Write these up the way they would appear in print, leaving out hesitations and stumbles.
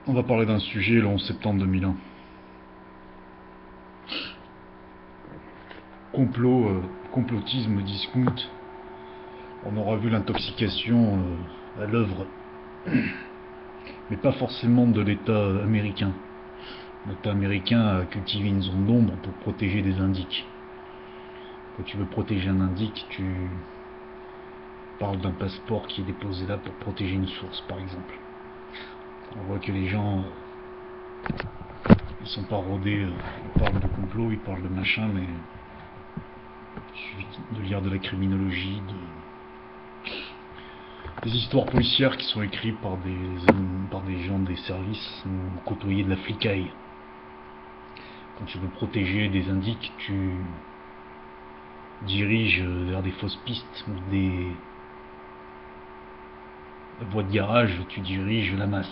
On va parler d'un sujet le 11 septembre 2001. Complot, complotisme, discount. On aura vu l'intoxication à l'œuvre, mais pas forcément de l'État américain. L'État américain a cultivé une zone d'ombre pour protéger des indiques. Quand tu veux protéger un indique, tu parles d'un passeport qui est déposé là pour protéger une source, par exemple. On voit que les gens, ils sont pas rodés, ils parlent de complot, ils parlent de machin, mais il suffit de lire de la criminologie, des histoires policières qui sont écrites par des gens des services ou côtoyés de la flicaille. Quand tu veux protéger des indiques, tu diriges vers des fausses pistes ou des voies de garage, tu diriges la masse.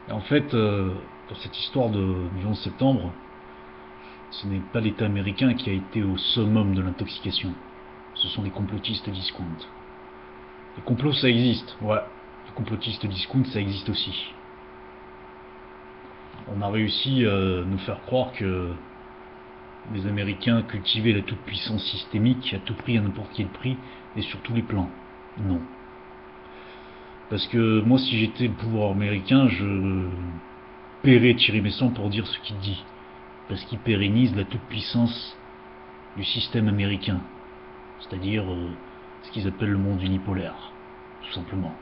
Et en fait, dans cette histoire du 11 septembre, ce n'est pas l'État américain qui a été au summum de l'intoxication. Ce sont les complotistes discount. Les complots, ça existe, ouais. Les complotistes discount, ça existe aussi. On a réussi à nous faire croire que les Américains cultivaient la toute-puissance systémique à tout prix, à n'importe quel prix, et sur tous les plans. Non. Parce que moi, si j'étais le pouvoir américain, je paierais Thierry Messon pour dire ce qu'il dit. Parce qu'il pérennise la toute-puissance du système américain. C'est-à-dire ce qu'ils appellent le monde unipolaire, tout simplement.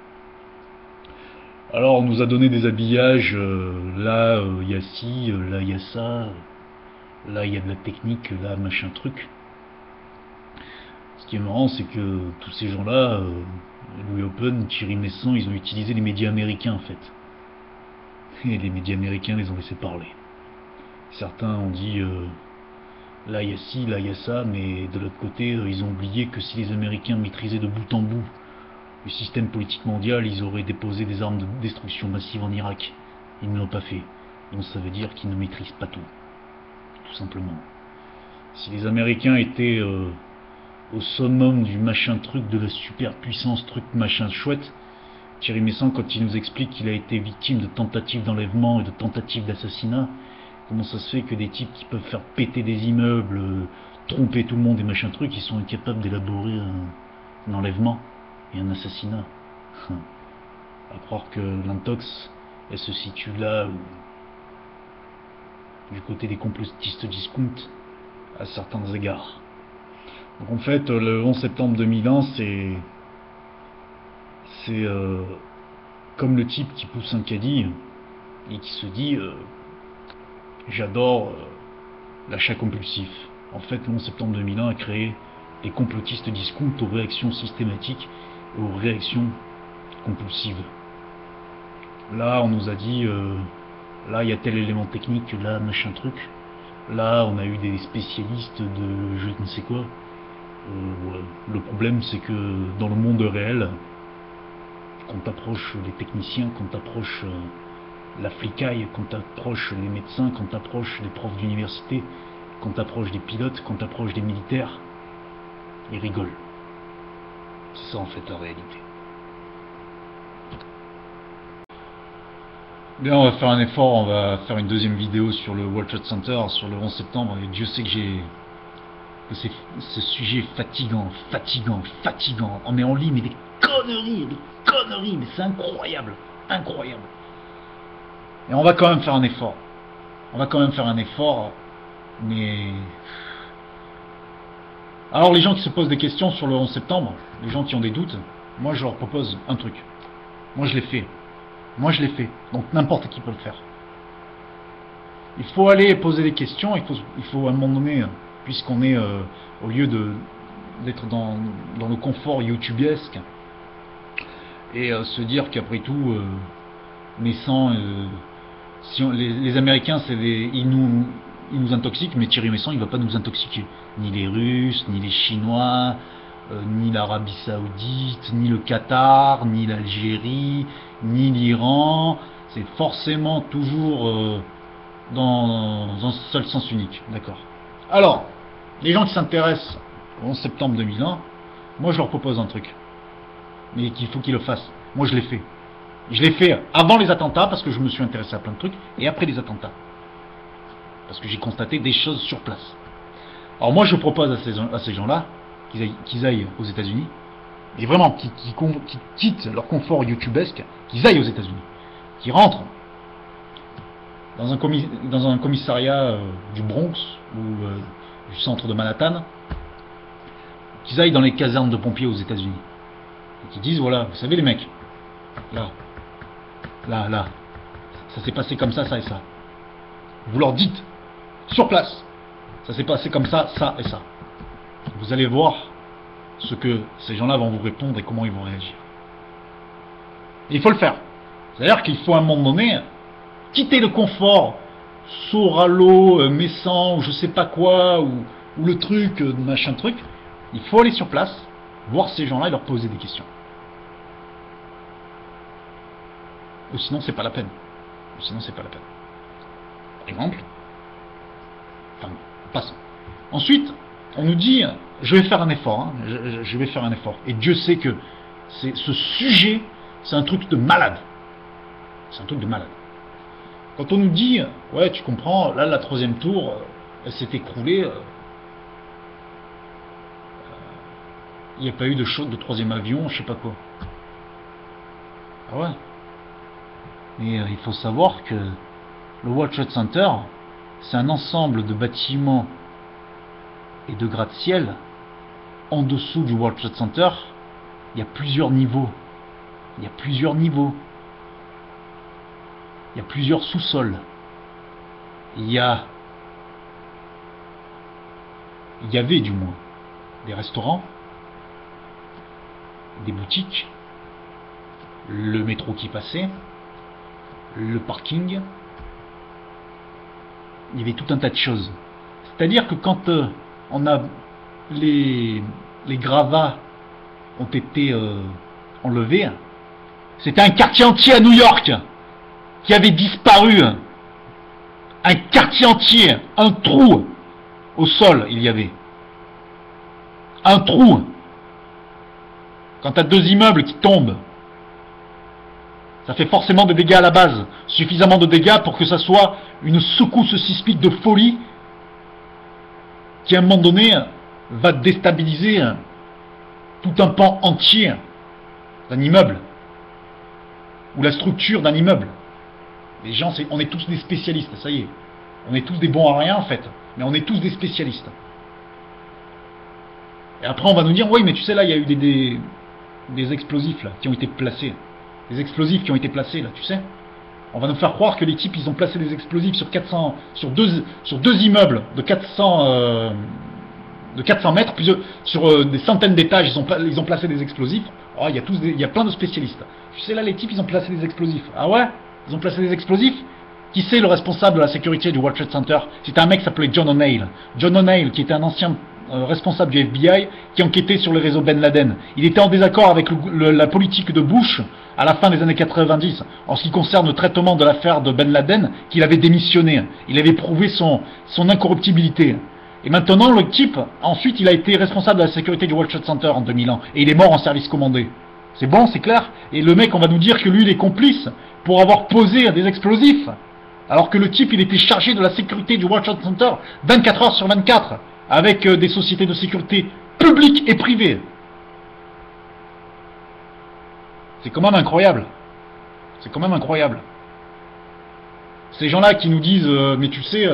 Alors on nous a donné des habillages, là il y a ci, là il y a ça, là il y a de la technique, là machin truc. Ce qui est marrant, c'est que tous ces gens-là, Louis Open, Thierry Messon, ils ont utilisé les médias américains en fait. Et les médias américains les ont laissés parler. Certains ont dit là il y a ci, là il y a ça, mais de l'autre côté, ils ont oublié que si les Américains maîtrisaient de bout en bout le système politique mondial, ils auraient déposé des armes de destruction massive en Irak. Ils ne l'ont pas fait. Donc ça veut dire qu'ils ne maîtrisent pas tout. Tout simplement. Si les Américains étaient au summum du machin truc, de la superpuissance truc machin chouette, Thierry Messon, quand il nous explique qu'il a été victime de tentatives d'enlèvement et de tentatives d'assassinat, comment ça se fait que des types qui peuvent faire péter des immeubles, tromper tout le monde et machin truc, ils sont incapables d'élaborer un enlèvement et un assassinat. À croire que l'intox, elle se situe là où, du côté des complotistes discount, à certains égards. Donc en fait, le 11 septembre 2001, c'est comme le type qui pousse un caddie et qui se dit j'adore l'achat compulsif. En fait, le 11 septembre 2001 a créé les complotistes discount aux réactions systématiques et aux réactions compulsives. Là, on nous a dit là, il y a tel élément technique, là, machin truc. Là, on a eu des spécialistes de je ne sais quoi. Le problème, c'est que dans le monde réel, quand t'approches les techniciens, quand t'approches la flicaille, quand t'approches les médecins, quand t'approches les profs d'université, quand t'approches des pilotes, quand t'approches des militaires, ils rigolent. C'est ça en fait la réalité. Bien, on va faire un effort, on va faire une deuxième vidéo sur le World Trade Center, sur le 11 septembre, et Dieu sait que ce sujet est fatigant. On est en ligne, mais des conneries, mais c'est incroyable, incroyable. Et on va quand même faire un effort. Mais... Alors les gens qui se posent des questions sur le 11 septembre, les gens qui ont des doutes, moi je leur propose un truc. Moi je l'ai fait. Donc n'importe qui peut le faire. Il faut aller poser des questions, il faut à un moment donné, puisqu'on est au lieu d'être dans le confort youtubiesque, et se dire qu'après tout, Messan, si les Américains, ils nous intoxiquent, mais Thierry Messan, il va pas nous intoxiquer. Ni les Russes, ni les Chinois, ni l'Arabie Saoudite, ni le Qatar, ni l'Algérie, ni l'Iran. C'est forcément toujours dans un seul sens unique. D'accord. Alors, les gens qui s'intéressent au 11 septembre 2001, moi je leur propose un truc. Mais qu'il faut qu'ils le fassent. Moi je l'ai fait. Je l'ai fait avant les attentats parce que je me suis intéressé à plein de trucs, et après les attentats. Parce que j'ai constaté des choses sur place. Alors moi je propose à ces gens-là qu'ils aillent aux États-Unis, et vraiment qu'ils quittent leur confort youtubesque, qu'ils aillent aux États-Unis, qu'ils rentrent dans un commissariat du Bronx ou du centre de Manhattan, qu'ils aillent dans les casernes de pompiers aux États-Unis, et qu'ils disent voilà, vous savez les mecs, là, ça s'est passé comme ça et ça. Vous leur dites sur place, ça s'est passé comme ça et ça. Vous allez voir ce que ces gens-là vont vous répondre et comment ils vont réagir. Et il faut le faire. C'est-à-dire qu'il faut à un moment donné quitter le confort Soralo, Messan, ou je sais pas quoi, ou le truc, machin truc. Il faut aller sur place, voir ces gens-là et leur poser des questions. Ou sinon c'est pas la peine. Par exemple, passons. Ensuite, on nous dit, je vais faire un effort, je vais faire un effort. Et Dieu sait que ce sujet, c'est un truc de malade. C'est un truc de malade. Quand on nous dit, ouais, tu comprends, là, la 3e tour, elle s'est écroulée, il n'y a pas eu de 3e avion, je sais pas quoi. Ah ouais. Mais il faut savoir que le World Trade Center, c'est un ensemble de bâtiments et de gratte-ciel. En dessous du World Trade Center, il y a plusieurs niveaux. Il y a plusieurs sous-sols. Il y avait du moins des restaurants, des boutiques, le métro qui passait, le parking. Il y avait tout un tas de choses. C'est-à-dire que quand les gravats ont été enlevés, c'était un quartier entier à New York qui avait disparu. Un quartier entier, un trou au sol, il y avait. Un trou. Quand tu as 2 immeubles qui tombent, ça fait forcément des dégâts à la base. Suffisamment de dégâts pour que ça soit une secousse sismique de folie qui à un moment donné va déstabiliser tout un pan entier d'un immeuble ou la structure d'un immeuble. Les gens, on est tous des spécialistes, ça y est. On est tous des bons à rien en fait, mais on est tous des spécialistes. Et après on va nous dire, oui mais tu sais là il y a eu des explosifs là, qui ont été placés. Des explosifs qui ont été placés là, tu sais. On va nous faire croire que les types ils ont placé des explosifs sur deux immeubles de 400 mètres, sur des centaines d'étages, ils ont placé des explosifs. Oh, il y a plein de spécialistes. Tu sais là les types ils ont placé des explosifs. Ah ouais? Ils ont placé des explosifs? Qui c'est le responsable de la sécurité du World Trade Center? C'était un mec qui s'appelait John O'Neill. John O'Neill, qui était un ancien responsable du FBI, qui enquêtait sur les réseaux Ben Laden. Il était en désaccord avec la politique de Bush à la fin des années 90, en ce qui concerne le traitement de l'affaire de Ben Laden, qu'il avait démissionné. Il avait prouvé son incorruptibilité. Et maintenant, le type, ensuite, il a été responsable de la sécurité du World Trade Center en 2000 ans. Et il est mort en service commandé. C'est bon, c'est clair? Et le mec, on va nous dire que lui, il est complice pour avoir posé des explosifs. Alors que le type, il était chargé de la sécurité du World Trade Center 24 heures sur 24, avec des sociétés de sécurité publiques et privées. C'est quand même incroyable. C'est quand même incroyable. Ces gens-là qui nous disent, mais tu sais,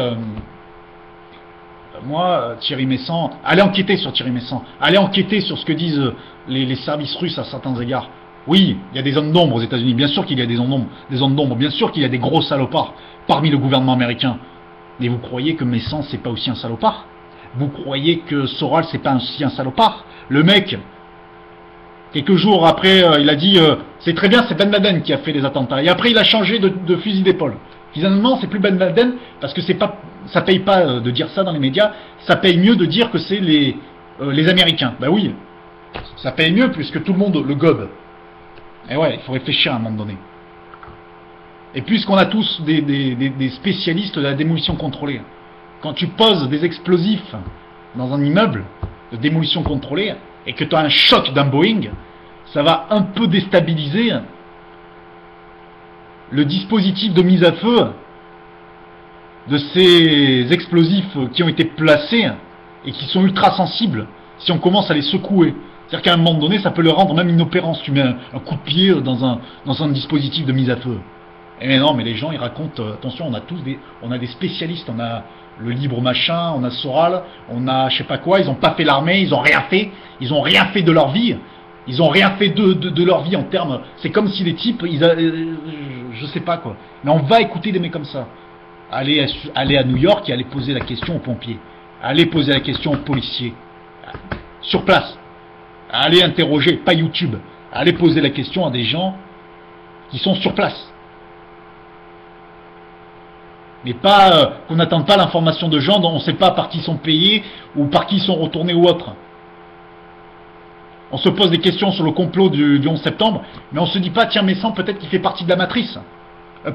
moi, Thierry Messant, allez enquêter sur Thierry Messant, allez enquêter sur ce que disent les services russes à certains égards. Oui, il y a des zones d'ombre aux États-Unis, bien sûr qu'il y a des zones d'ombre, bien sûr qu'il y a des gros salopards parmi le gouvernement américain. Mais vous croyez que Messant, c'est pas aussi un salopard? Vous croyez que Soral, c'est pas aussi un salopard? Le mec, quelques jours après, il a dit c'est très bien, c'est Ben Laden qui a fait les attentats. Et après, il a changé de fusil d'épaule. Finalement, c'est plus Ben Laden parce que ça paye pas de dire ça dans les médias. Ça paye mieux de dire que c'est les Américains. Ben oui, ça paye mieux puisque tout le monde le gobe. Et ouais, il faut réfléchir à un moment donné. Et puisqu'on a tous des spécialistes de la démolition contrôlée, quand tu poses des explosifs dans un immeuble de démolition contrôlée et que tu as un choc d'un Boeing, ça va un peu déstabiliser le dispositif de mise à feu de ces explosifs qui ont été placés et qui sont ultra sensibles si on commence à les secouer. C'est-à-dire qu'à un moment donné, ça peut le rendre même inopérant si tu mets un coup de pied dans un dispositif de mise à feu. Et mais non, mais les gens, ils racontent, attention, on a des spécialistes, on a le libre machin, on a Soral, on a je sais pas quoi, ils ont pas fait l'armée, ils ont rien fait de leur vie, ils ont rien fait de leur vie en termes, c'est comme si les types, je sais pas quoi. Mais on va écouter des mecs comme ça. Aller à New York et aller poser la question aux pompiers, aller poser la question aux policiers, sur place, aller interroger, pas YouTube, aller poser la question à des gens qui sont sur place. Mais pas qu'on n'attende pas l'information de gens dont on ne sait pas par qui ils sont payés ou par qui ils sont retournés ou autre. On se pose des questions sur le complot du 11 septembre, mais on ne se dit pas, tiens, Messan, peut-être qu'il fait partie de la matrice.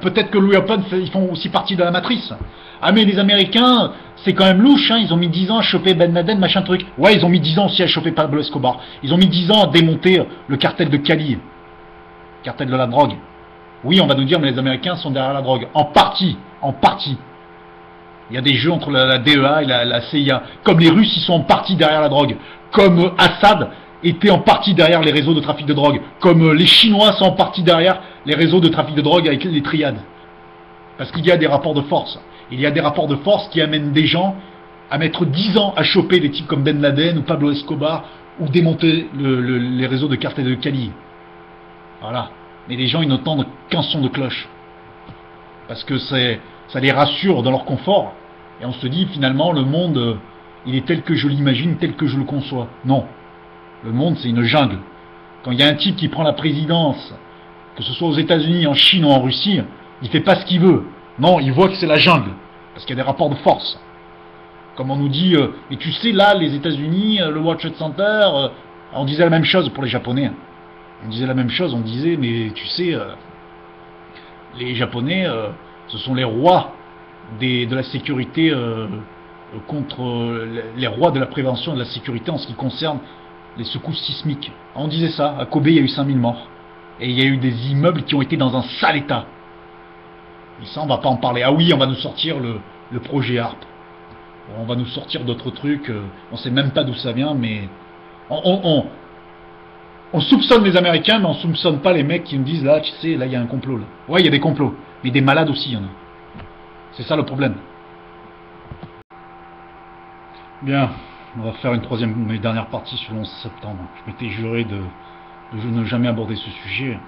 Peut-être que Louis Open, ils font aussi partie de la matrice. Ah mais les Américains, c'est quand même louche, hein, ils ont mis 10 ans à choper Ben Laden, machin truc. Ouais, ils ont mis 10 ans aussi à choper Pablo Escobar. Ils ont mis 10 ans à démonter le cartel de Cali. Cartel de la drogue. Oui, on va nous dire, mais les Américains sont derrière la drogue. En partie. Il y a des jeux entre la DEA et la CIA. Comme les Russes, ils sont en partie derrière la drogue. Comme Assad était en partie derrière les réseaux de trafic de drogue. Comme les Chinois sont en partie derrière les réseaux de trafic de drogue avec les triades. Parce qu'il y a des rapports de force. Il y a des rapports de force qui amènent des gens à mettre 10 ans à choper des types comme Ben Laden ou Pablo Escobar ou démonter les réseaux de cartel de Cali. Voilà. Mais les gens, ils n'entendent qu'un son de cloche. Parce que ça les rassure dans leur confort. Et on se dit, finalement, le monde, il est tel que je l'imagine, tel que je le conçois. Non. Le monde, c'est une jungle. Quand il y a un type qui prend la présidence, que ce soit aux États-Unis, en Chine ou en Russie, il fait pas ce qu'il veut. Non, il voit que c'est la jungle. Parce qu'il y a des rapports de force. Comme on nous dit, et tu sais, là, les États-Unis, le World Trade Center, on disait la même chose pour les Japonais. On disait la même chose, on disait, mais tu sais, les Japonais, ce sont les rois de la sécurité contre les rois de la prévention et de la sécurité en ce qui concerne les secousses sismiques. On disait ça, à Kobe, il y a eu 5000 morts. Et il y a eu des immeubles qui ont été dans un sale état. Et ça, on va pas en parler. Ah oui, on va nous sortir le projet ARP. On va nous sortir d'autres trucs, on sait même pas d'où ça vient, mais on soupçonne les Américains, mais on soupçonne pas les mecs qui nous disent, là, tu sais, là, il y a un complot. Là. Ouais, il y a des complots, mais des malades aussi, il y en a. C'est ça le problème. Bien, on va faire une troisième et dernière partie sur le 11 septembre. Je m'étais juré de ne jamais aborder ce sujet.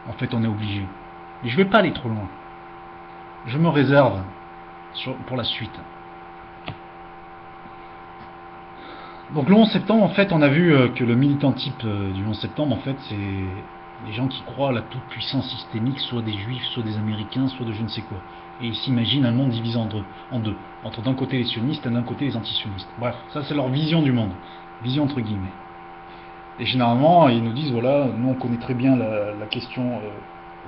En fait, on est obligé. Mais je vais pas aller trop loin. Je me réserve pour la suite. Donc le 11 septembre, en fait, on a vu que le militant type du 11 septembre, en fait, c'est des gens qui croient à la toute-puissance systémique, soit des juifs, soit des américains, soit de je ne sais quoi. Et ils s'imaginent un monde divisé en deux. Entre d'un côté les sionistes et d'un côté les anti-sionistes. Bref, ça c'est leur vision du monde. Vision entre guillemets. Et généralement, ils nous disent, voilà, nous on connaît très bien la question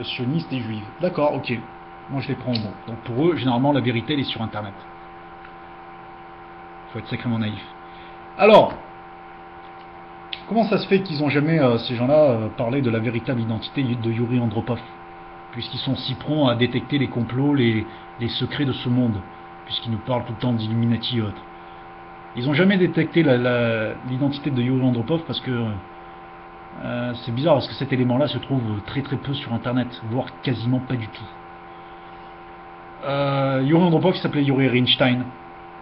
sioniste et juive. D'accord, ok. Moi je les prends au mot. Donc pour eux, généralement, la vérité elle est sur Internet. Il faut être sacrément naïf. Alors, comment ça se fait qu'ils n'ont jamais, ces gens-là, parlé de la véritable identité de Yuri Andropov, puisqu'ils sont si prompts à détecter les complots, les secrets de ce monde, puisqu'ils nous parlent tout le temps d'Illuminati et autres. Ils n'ont jamais détecté l'identité de Yuri Andropov parce que c'est bizarre, parce que cet élément-là se trouve très très peu sur Internet, voire quasiment pas du tout. Yuri Andropov, il s'appelait Yuri Rinstein.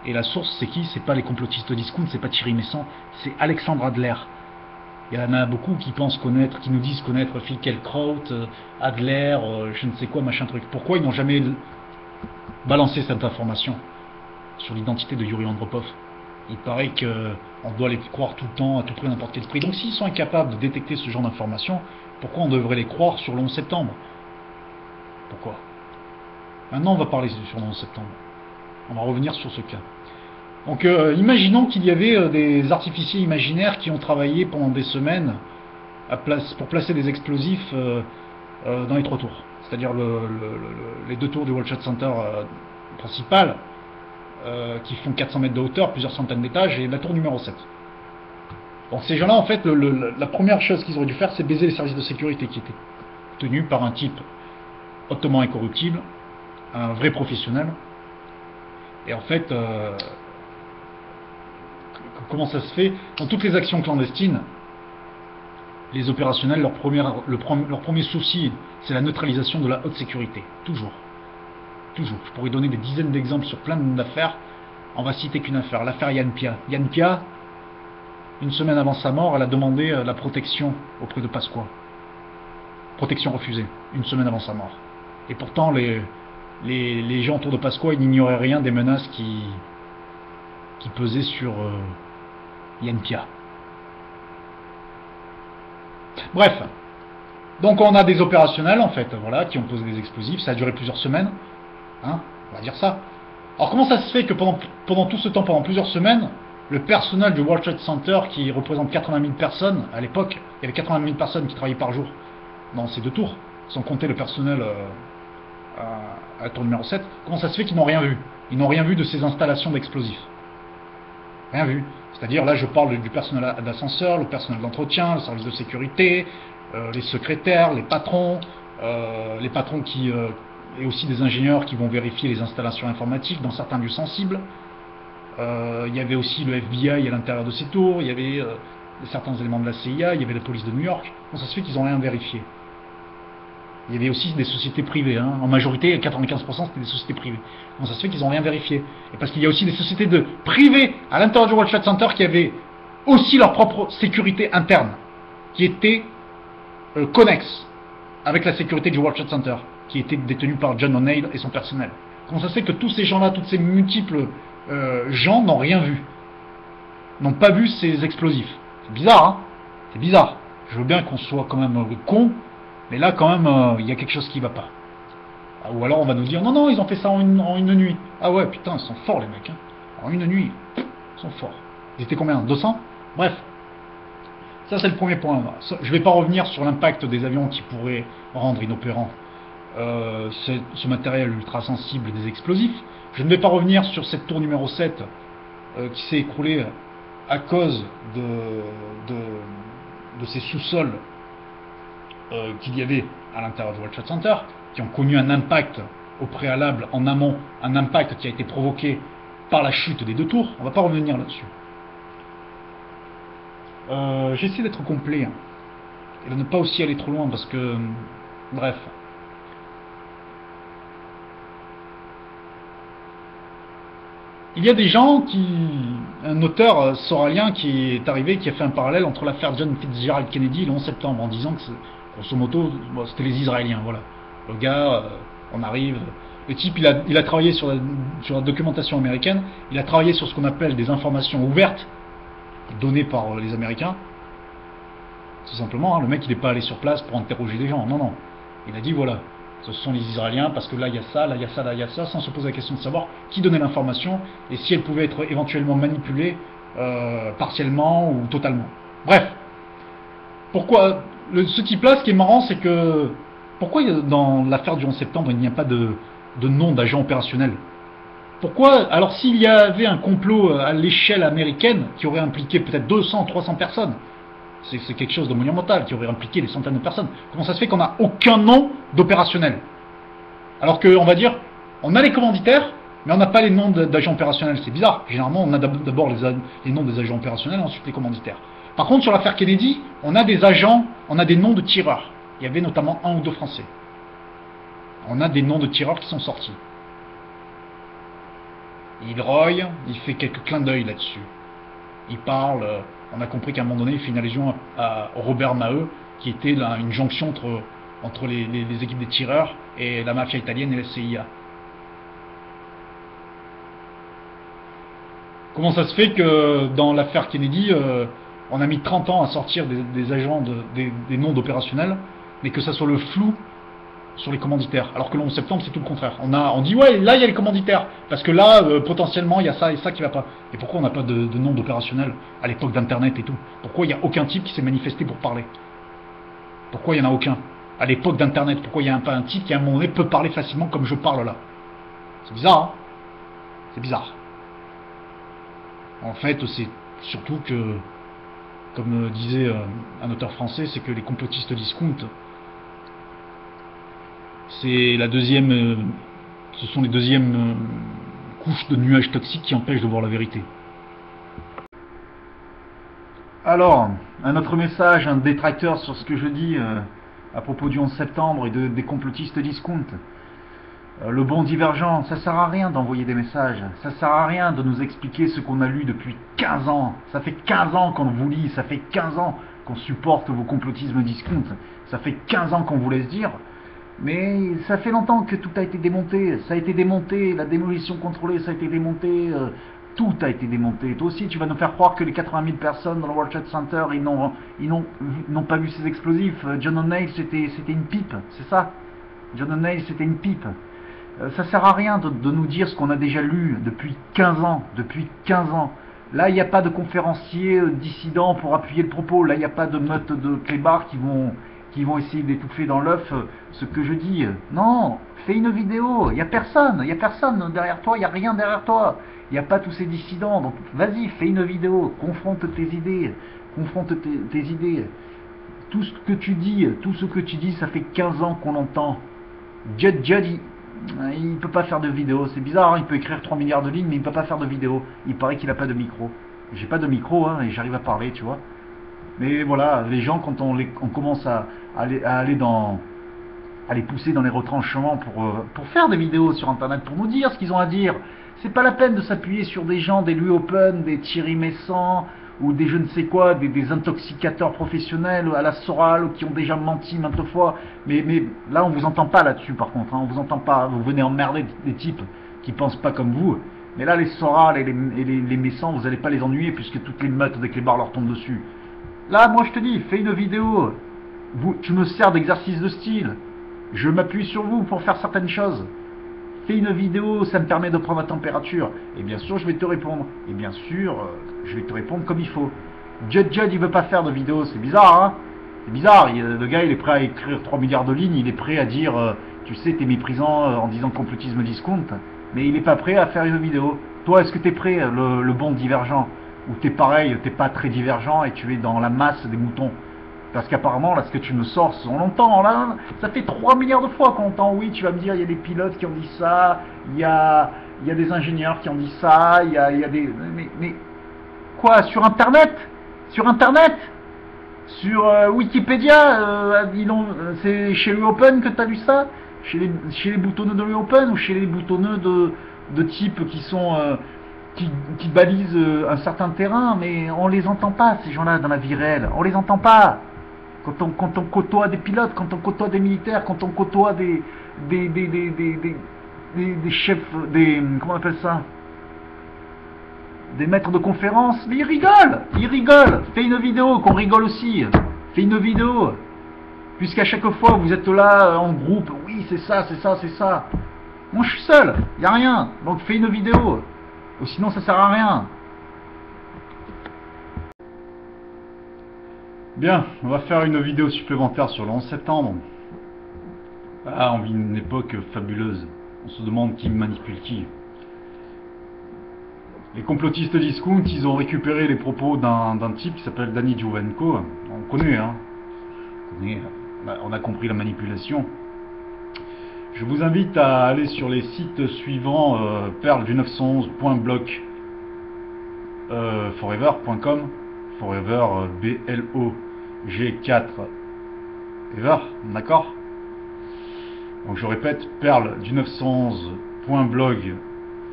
Et la source, c'est qui? C'est pas les complotistes de Discount, c'est pas Thierry Messan, c'est Alexandre Adler. Il y en a beaucoup qui pensent connaître, qui nous disent connaître Finkielkraut, Adler, je ne sais quoi, machin truc. Pourquoi ils n'ont jamais balancé cette information sur l'identité de Yuri Andropov? Il paraît qu'on doit les croire tout le temps, à tout prix, à n'importe quel prix. Donc s'ils sont incapables de détecter ce genre d'informations, pourquoi on devrait les croire sur le 11 septembre? Pourquoi? Maintenant, on va parler sur le 11 septembre. On va revenir sur ce cas. Donc, imaginons qu'il y avait des artificiers imaginaires qui ont travaillé pendant des semaines pour placer des explosifs dans les 3 tours. C'est-à-dire les 2 tours du World Trade Center principal, qui font 400 mètres de hauteur, plusieurs centaines d'étages, et la tour numéro 7. Donc ces gens-là, en fait, la première chose qu'ils auraient dû faire, c'est baiser les services de sécurité qui étaient tenus par un type hautement incorruptible, un vrai professionnel. Et en fait, comment ça se fait? Dans toutes les actions clandestines, les opérationnels, leur premier souci, c'est la neutralisation de la haute sécurité. Toujours. Toujours. Je pourrais donner des dizaines d'exemples sur plein d'affaires. On va citer qu'une affaire, l'affaire Yann Pia. Yann Pia, une semaine avant sa mort, elle a demandé la protection auprès de Pasqua. Protection refusée, une semaine avant sa mort. Et pourtant, les gens autour de Pasqua, ils n'ignoraient rien des menaces qui pesaient sur Yann Pia. Bref, donc on a des opérationnels en fait, voilà, qui ont posé des explosifs, ça a duré plusieurs semaines, hein, on va dire ça. Alors comment ça se fait que pendant tout ce temps, pendant plusieurs semaines, le personnel du World Trade Center, qui représente 80 000 personnes, à l'époque, il y avait 80 000 personnes qui travaillaient par jour dans ces 2 tours, sans compter le personnel à la tour numéro 7, comment ça se fait qu'ils n'ont rien vu? Ils n'ont rien vu de ces installations d'explosifs. Rien vu. C'est-à-dire, là, je parle du personnel d'ascenseur, le personnel d'entretien, le service de sécurité, les secrétaires, les patrons qui... et aussi des ingénieurs qui vont vérifier les installations informatiques dans certains lieux sensibles. Il y avait aussi le FBI à l'intérieur de ces tours, il y avait certains éléments de la CIA, il y avait la police de New York. Bon, ça se fait qu'ils n'ont rien vérifié. Il y avait aussi des sociétés privées, hein. En majorité, 95% c'était des sociétés privées. Donc ça se fait qu'ils n'ont rien vérifié. Et parce qu'il y a aussi des sociétés privées à l'intérieur du World Trade Center qui avaient aussi leur propre sécurité interne, qui était connexe avec la sécurité du World Trade Center, qui était détenue par John O'Neill et son personnel. Comment ça se fait que tous ces gens-là, toutes ces multiples gens n'ont rien vu, n'ont pas vu ces explosifs? C'est bizarre, hein? C'est bizarre. Je veux bien qu'on soit quand même con, mais là, quand même, il y a quelque chose qui va pas. Ah, ou alors on va nous dire, non, non, ils ont fait ça en une nuit. Ah ouais, putain, ils sont forts les mecs. Hein. En une nuit, ils sont forts. Ils étaient combien? 200? Bref. Ça, c'est le premier point. Je ne vais pas revenir sur l'impact des avions qui pourraient rendre inopérant ce matériel ultra sensible des explosifs. Je ne vais pas revenir sur cette tour numéro 7 qui s'est écroulée à cause de ces sous-sols qu'il y avait à l'intérieur du World Trade Center, qui ont connu un impact au préalable, en amont, un impact qui a été provoqué par la chute des 2 tours. On ne va pas revenir là-dessus. J'essaie d'être complet, hein, et de ne pas aussi aller trop loin, parce que... Bref. Il y a des gens un auteur soralien qui est arrivé, qui a fait un parallèle entre l'affaire John Fitzgerald Kennedy le 11 septembre, en disant que, grosso modo, c'était les Israéliens, voilà. Le gars, on arrive... Le type, il a travaillé sur la documentation américaine, il a travaillé sur ce qu'on appelle des informations ouvertes, données par les Américains. Tout simplement, hein, le mec, il n'est pas allé sur place pour interroger les gens, non, non. Il a dit, voilà, ce sont les Israéliens, parce que là, il y a ça, là, il y a ça, là, il y a ça, sans se poser la question de savoir qui donnait l'information, et si elle pouvait être éventuellement manipulée, partiellement ou totalement. Bref. Pourquoi ce type-là, ce qui est marrant, c'est que... Pourquoi, dans l'affaire du 11 septembre, il n'y a pas de nom d'agent opérationnel? Pourquoi? Alors, s'il y avait un complot à l'échelle américaine, qui aurait impliqué peut-être 200, 300 personnes, c'est quelque chose de monumental, qui aurait impliqué des centaines de personnes, comment ça se fait qu'on n'a aucun nom d'opérationnel? Alors qu'on va dire, on a les commanditaires, mais on n'a pas les noms d'agents opérationnels. C'est bizarre. Généralement, on a d'abord les noms des agents opérationnels, ensuite les commanditaires. Par contre, sur l'affaire Kennedy, on a des agents, on a des noms de tireurs. Il y avait notamment 1 ou 2 Français. On a des noms de tireurs qui sont sortis. Ilroy, il fait quelques clins d'œil là-dessus. Il parle, on a compris qu'à un moment donné, il fait une allusion à Robert Maheu, qui était là, une jonction entre les équipes des tireurs et la mafia italienne et la CIA. Comment ça se fait que dans l'affaire Kennedy, on a mis 30 ans à sortir des agents, des noms d'opérationnels, mais que ça soit le flou sur les commanditaires, alors que le 11 septembre c'est tout le contraire. On dit ouais, là il y a les commanditaires, parce que là potentiellement il y a ça et ça qui va pas. Et pourquoi on n'a pas de nom d'opérationnel à l'époque d'internet et tout? Pourquoi il n'y a aucun type qui s'est manifesté pour parler? Pourquoi il n'y en a aucun à l'époque d'internet? Pourquoi il n'y a pas un type qui à un moment donné peut parler facilement comme je parle là? C'est bizarre, hein? C'est bizarre. En fait, c'est surtout que, comme disait un auteur français, c'est que les complotistes discountent. C'est la deuxième, ce sont les deuxièmes couches de nuages toxiques qui empêchent de voir la vérité. Alors, un autre message, un détracteur sur ce que je dis à propos du 11 septembre et des complotistes discount. Le bon divergent, ça sert à rien d'envoyer des messages, ça sert à rien de nous expliquer ce qu'on a lu depuis 15 ans. Ça fait 15 ans qu'on vous lit, ça fait 15 ans qu'on supporte vos complotismes discount, ça fait 15 ans qu'on vous laisse dire. Mais ça fait longtemps que tout a été démonté, ça a été démonté, la démolition contrôlée, ça a été démonté, tout a été démonté. Toi aussi, tu vas nous faire croire que les 80 000 personnes dans le World Trade Center, ils n'ont pas vu ces explosifs. John O'Neill, c'était une pipe, c'est ça. John O'Neill, c'était une pipe. Ça sert à rien de nous dire ce qu'on a déjà lu depuis 15 ans, depuis 15 ans. Là, il n'y a pas de conférenciers dissidents pour appuyer le propos. Là, il n'y a pas de meute de clébards qui vont essayer d'étouffer dans l'œuf ce que je dis. Non, fais une vidéo. Il n'y a personne derrière toi, il n'y a rien derrière toi. Il n'y a pas tous ces dissidents. Donc, vas-y, fais une vidéo. Confronte tes idées. Tes idées. Tout ce que tu dis, ça fait 15 ans qu'on l'entend. Judd, il peut pas faire de vidéo, c'est bizarre, hein, il peut écrire 3 milliards de lignes, mais il peut pas faire de vidéo. Il paraît qu'il a pas de micro. J'ai pas de micro, hein, et j'arrive à parler, tu vois. Mais voilà, les gens, quand on commence à les pousser dans les retranchements pour faire des vidéos sur Internet, pour nous dire ce qu'ils ont à dire, c'est pas la peine de s'appuyer sur des gens, des Louis Open, des Thierry Messant, ou des je ne sais quoi, des intoxicateurs professionnels à la Soral qui ont déjà menti maintes fois. Mais là, on vous entend pas là-dessus, par contre. Hein, on vous entend pas. Vous venez emmerder des types qui pensent pas comme vous. Mais là, les Soral et les Messants, vous allez pas les ennuyer puisque toutes les meutes avec les barres leur tombent dessus. Là, moi, je te dis, fais une vidéo. Tu me sers d'exercice de style. Je m'appuie sur vous pour faire certaines choses. Fais une vidéo, ça me permet de prendre la température. Et bien sûr, je vais te répondre. Et bien sûr, je vais te répondre comme il faut. Judd, il veut pas faire de vidéo, c'est bizarre, hein. C'est bizarre, le gars, il est prêt à écrire 3 milliards de lignes, il est prêt à dire, tu sais, t'es méprisant en disant complotisme discount, mais il est pas prêt à faire une vidéo. Toi, est-ce que t'es prêt, le bon divergent? Ou t'es pareil, t'es pas très divergent et tu es dans la masse des moutons? Parce qu'apparemment, là, ce que tu me sors, on l'entend, là, ça fait 3 milliards de fois qu'on entend, oui, tu vas me dire, il y a des pilotes qui ont dit ça, il y a des ingénieurs qui ont dit ça, il y a des... Mais quoi, sur Internet? Sur Internet? Sur Wikipédia, c'est chez Louis Open que tu as lu ça? Chez les boutonneux de Louis Open ou chez les boutonneux de types qui sont... qui balisent un certain terrain, mais on les entend pas, ces gens-là, dans la vie réelle. On les entend pas. Quand on côtoie des pilotes, quand on côtoie des militaires, quand on côtoie des chefs, comment on appelle ça? Des maîtres de conférences, mais ils rigolent. Fais une vidéo, qu'on rigole aussi. Fais une vidéo. Puisqu'à chaque fois, vous êtes là en groupe, oui, c'est ça. Moi, je suis seul, il n'y a rien. Donc, fais une vidéo. Ou sinon, ça sert à rien. Bien, on va faire une vidéo supplémentaire sur le 11 septembre. Ah, on vit une époque fabuleuse. On se demande qui manipule qui. Les complotistes discount, ils ont récupéré les propos d'un type qui s'appelle Danny Juvenko. On connaît, hein. On a compris la manipulation. Je vous invite à aller sur les sites suivants, perle-du911.blog, forever.com, forever, B-L-O-G-4, ever, d'accord? Donc je répète, perle-du911.blog,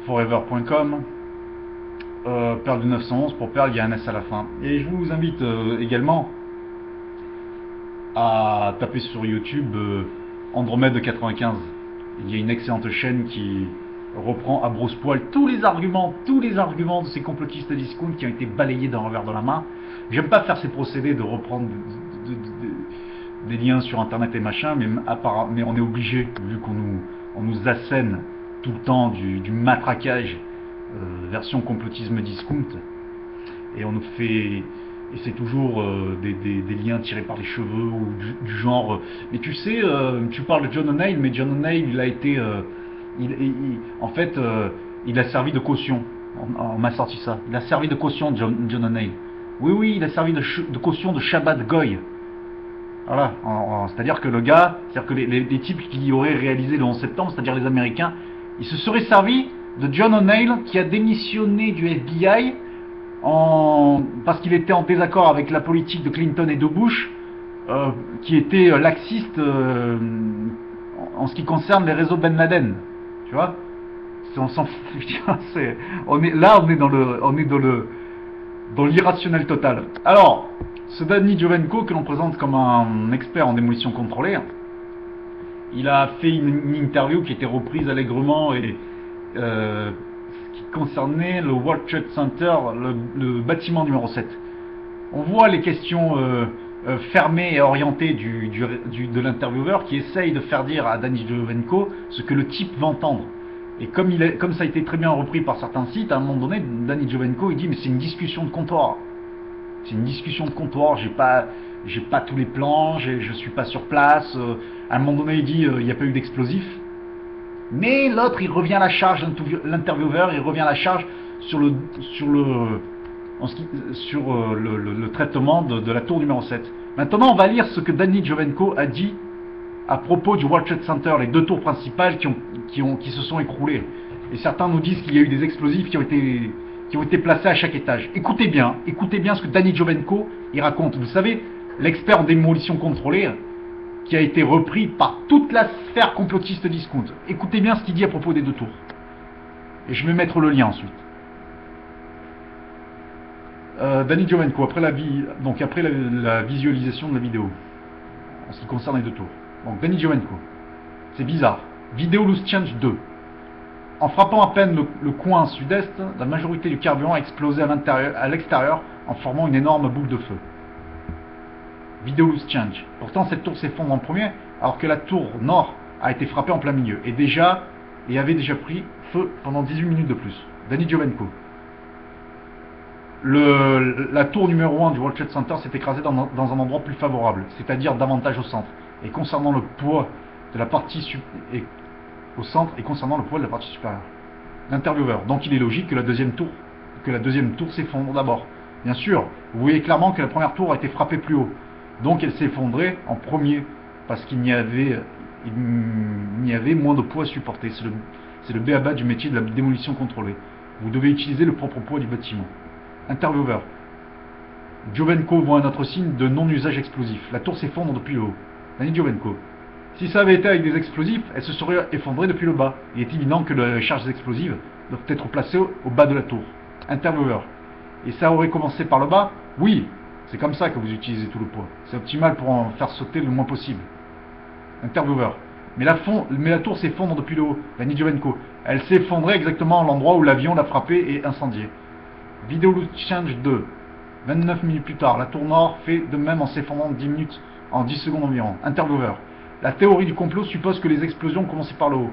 forever.com, perle-du911, pour perle, il y a un S à la fin. Et je vous invite également à taper sur YouTube Andromède 95. Il y a une excellente chaîne qui reprend à brosse-poil tous les arguments de ces complotistes discount qui ont été balayés d'un revers de la main. J'aime pas faire ces procédés de reprendre des liens sur internet et machin, mais on est obligé, vu qu'on nous assène tout le temps du matraquage version complotisme discount, et on nous fait... Et c'est toujours des liens tirés par les cheveux ou du genre. Mais tu sais, tu parles de John O'Neill, mais John O'Neill, il a été, en fait, il a servi de caution. On m'a sorti ça. Il a servi de caution, John O'Neill. Oui, il a servi de caution de Shabbat Goy. Voilà, c'est-à-dire que le gars, c'est-à-dire que les types qui auraient réalisé le 11 septembre, c'est-à-dire les Américains, ils se seraient servis de John O'Neill qui a démissionné du FBI parce qu'il était en désaccord avec la politique de Clinton et de Bush, qui était laxiste en ce qui concerne les réseaux de Ben Laden. Tu vois, on s'en fout. On est dans l'irrationnel total. Alors, ce Danny Jovenko que l'on présente comme un expert en démolition contrôlée, il a fait une interview qui était reprise allègrement et qui concernait le World Trade Center, le bâtiment numéro 7. On voit les questions fermées et orientées de l'intervieweur qui essaye de faire dire à Danny Jovenko ce que le type va entendre. Et comme ça a été très bien repris par certains sites, à un moment donné, Danny Jovenko il dit mais c'est une discussion de comptoir. C'est une discussion de comptoir, j'ai pas tous les plans, je suis pas sur place. À un moment donné il dit il n'y a pas eu d'explosif. Mais l'autre il revient à la charge, l'intervieweur il revient à la charge sur le traitement de la tour numéro 7. Maintenant on va lire ce que Danny Jovenko a dit à propos du World Trade Center, les deux tours principales qui se sont écroulées. Et certains nous disent qu'il y a eu des explosifs qui ont été placés à chaque étage. Écoutez bien ce que Danny Jovenko il raconte. Vous savez, l'expert en démolition contrôlée qui a été repris par toute la sphère complotiste discount. Écoutez bien ce qu'il dit à propos des deux tours. Et je vais mettre le lien ensuite. Danny Jovenko, après la visualisation de la vidéo, en ce qui concerne les deux tours. Donc Danny Jovenko, c'est bizarre. Vidéo Loose Change 2. En frappant à peine le coin sud-est, la majorité du carburant a explosé à l'extérieur en formant une énorme boule de feu. Vidéo Loose Change. Pourtant cette tour s'effondre en premier alors que la tour nord a été frappée en plein milieu et avait déjà pris feu pendant 18 minutes de plus. Danny Jovenko. La tour numéro 1 du World Trade Center s'est écrasée dans un endroit plus favorable, c'est-à-dire davantage au centre. Et concernant le poids de la partie supérieure. L'intervieweur. Donc il est logique que la deuxième tour s'effondre d'abord. Bien sûr, vous voyez clairement que la première tour a été frappée plus haut. Donc elle s'est effondrée en premier parce qu'il y avait moins de poids à supporter. C'est le b.a.-ba du métier de la démolition contrôlée. Vous devez utiliser le propre poids du bâtiment. Intervieweur. Jovenko voit un autre signe de non-usage explosif. La tour s'effondre depuis le haut. Danny Jovenko. Si ça avait été avec des explosifs, elle se serait effondrée depuis le bas. Il est évident que les charges explosives doivent être placées au bas de la tour. Intervieweur. Et ça aurait commencé par le bas? Oui, c'est comme ça que vous utilisez tout le poids. C'est optimal pour en faire sauter le moins possible. Intervieweur. Mais la tour s'effondre depuis le haut. Danny Jovenko. Elle s'est effondrée exactement à l'endroit où l'avion l'a frappée et incendiée. Vidéo Loose Change 2. 29 minutes plus tard, la tour nord fait de même en s'effondrant en 10 secondes environ. Intervieweur. La théorie du complot suppose que les explosions ont commencé par le haut.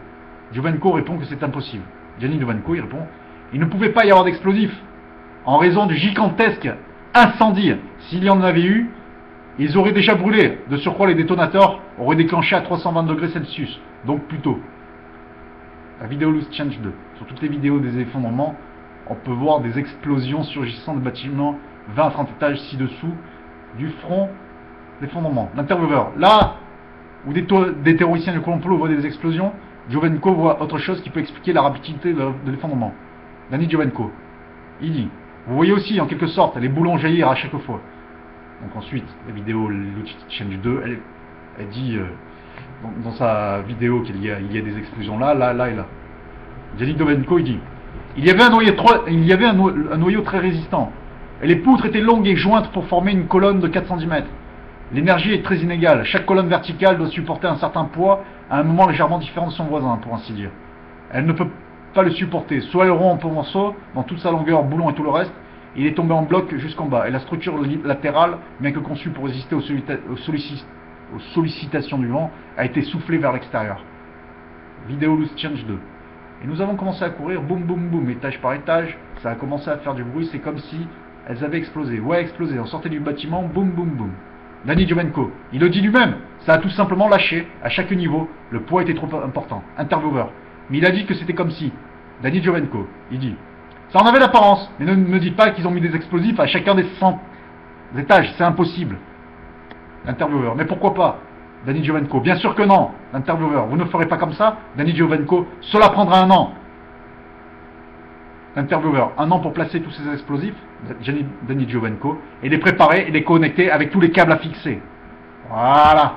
Jovenko répond que c'est impossible. Danny Jovenko, il répond, il ne pouvait pas y avoir d'explosifs. En raison du gigantesque incendie. S'il y en avait eu, ils auraient déjà brûlé. De surcroît, les détonateurs auraient déclenché à 320 degrés Celsius. Donc plus tôt. La vidéo Loose Change 2. Sur toutes les vidéos des effondrements, on peut voir des explosions surgissant de bâtiments 20 à 30 étages ci-dessous du front d'effondrement. L'intervieweur. Là où des théoriciens du complot voient des explosions, Jovenko voit autre chose qui peut expliquer la rapidité de l'effondrement. Danny Jovenko. Il dit, vous voyez aussi en quelque sorte les boulons jaillir à chaque fois. Donc ensuite, la vidéo Loose Change 2, elle dit dans sa vidéo qu'il y a des explosions là et là. Danny Jovenko, il dit, il y avait un noyau très résistant. Et les poutres étaient longues et jointes pour former une colonne de 410 mètres. L'énergie est très inégale. Chaque colonne verticale doit supporter un certain poids à un moment légèrement différent de son voisin, pour ainsi dire. Elle ne peut pas le supporter. Soit elle rompt en morceaux, dans toute sa longueur, boulon et tout le reste, il est tombé en bloc jusqu'en bas. Et la structure latérale, bien que conçue pour résister aux sollicitations du vent, a été soufflée vers l'extérieur. Vidéo Loose Change 2. Et nous avons commencé à courir, boum boum boum, étage par étage. Ça a commencé à faire du bruit, c'est comme si elles avaient explosé. Ouais, explosé. On sortait du bâtiment, boum boum boum. Danny Jovenko, il le dit lui-même, ça a tout simplement lâché, à chaque niveau, le poids était trop important. Intervieweur, mais il a dit que c'était comme si. Danny Jovenko, il dit, ça en avait l'apparence, mais ne me dites pas qu'ils ont mis des explosifs à chacun des 100 étages, c'est impossible. L'intervieweur, mais pourquoi pas? Danny Giovenko, bien sûr que non. L'intervieweur, vous ne ferez pas comme ça? Danny Giovenko, cela prendra 1 an. L'intervieweur, 1 an pour placer tous ces explosifs, Danny Giovenko, et les préparer et les connecter avec tous les câbles à fixer. Voilà.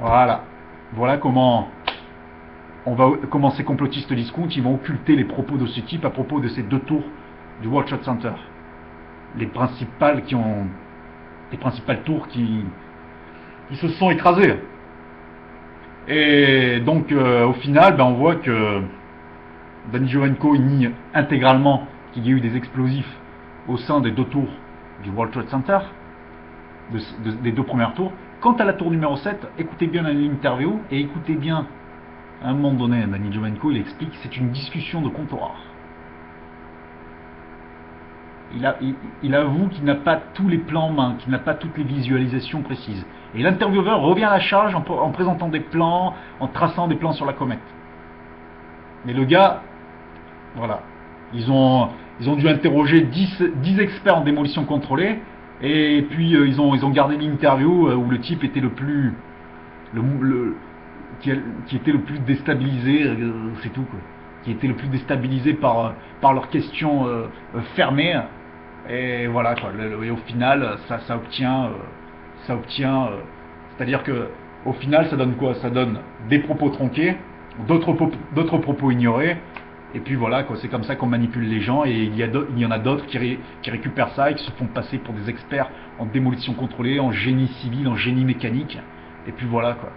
Voilà. Voilà comment ces complotistes discount, ils vont occulter les propos de ce type à propos de ces 2 tours du World Trade Center. Les principales tours qui se sont écrasées. Et donc, au final, on voit que Danny Giovenko nie intégralement qu'il y a eu des explosifs au sein des 2 tours du World Trade Center, des 2 premières tours. Quant à la tour numéro 7, écoutez bien l'interview et écoutez bien, à un moment donné, Danny Giovenko, il explique que c'est une discussion de comptoir. Il avoue qu'il n'a pas tous les plans en main, qu'il n'a pas toutes les visualisations précises. Et l'intervieweur revient à la charge en présentant des plans, en traçant des plans sur la comète. Mais le gars, voilà, ils ont dû interroger 10 experts en démolition contrôlée, et puis ils ont gardé l'interview où le type était qui était le plus déstabilisé, c'est tout quoi. Qui était le plus déstabilisé par leurs questions fermées. Et voilà quoi. Et au final, ça obtient, c'est-à-dire que au final, ça donne quoi? Ça donne des propos tronqués, d'autres propos ignorés. Et puis voilà quoi. C'est comme ça qu'on manipule les gens. Et il y en a d'autres qui récupèrent ça et qui se font passer pour des experts en démolition contrôlée, en génie civil, en génie mécanique. Et puis voilà quoi.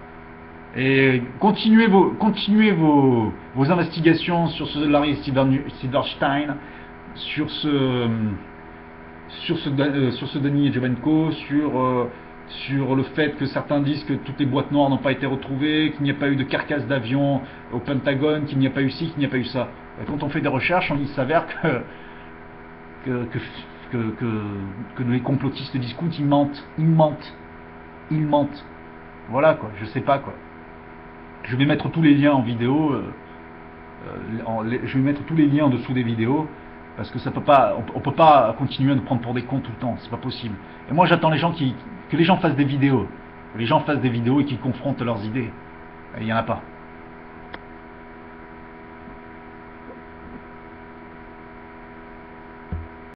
Et continuez vos investigations sur ce Larry Silverstein, sur ce Danny Giovenko, sur le fait que certains disent que toutes les boîtes noires n'ont pas été retrouvées, qu'il n'y a pas eu de carcasse d'avion au Pentagone, qu'il n'y a pas eu ci, qu'il n'y a pas eu ça. Et quand on fait des recherches, il s'avère que les complotistes discount, ils mentent. Voilà quoi, je sais pas quoi. Je vais mettre tous les liens en vidéo, je vais mettre tous les liens en dessous des vidéos, parce que on peut pas continuer à nous prendre pour des cons tout le temps, c'est pas possible. Et moi j'attends que les gens fassent des vidéos, et qu'ils confrontent leurs idées. Il y en a pas.